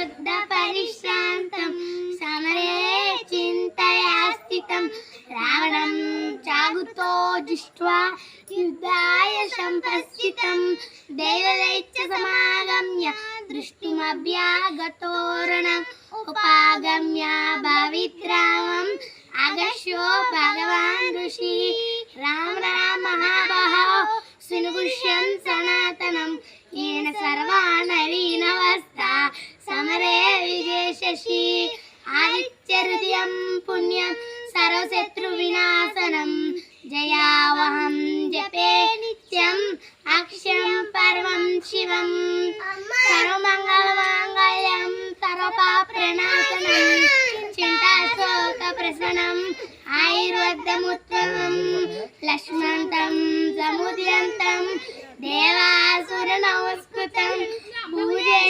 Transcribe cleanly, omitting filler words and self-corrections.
युद्ध परिश्रान्तं समरे चिन्तया स्थितं रावणं चागुतो दृष्ट्वा युद्धाय सम्प्रस्थितं देवदैत्य समागम्य दृष्टुमभ्यागतो रणम् उपागम्य भवित्रामम् आगस्यो भगवान् ऋषि राम राम महाबाहो सुनुगुष्यं सनातनं येन सर्वानरीनवस्था समरे विजयशशि आदित्यहृदयं पुण्यं सर्वशत्रुविनाशनं जयावहं जपे नित्यम् अक्षयं परमं शिवं सर्वमङ्गलमाङ्गल्यं सर्वपापप्रणाशनं चिन्ताशोकप्रशमनम् आयुर्वेदमुत्तमं लक्ष्मणं समुद्यन्तं देवासुरनमस्कृतं पूजे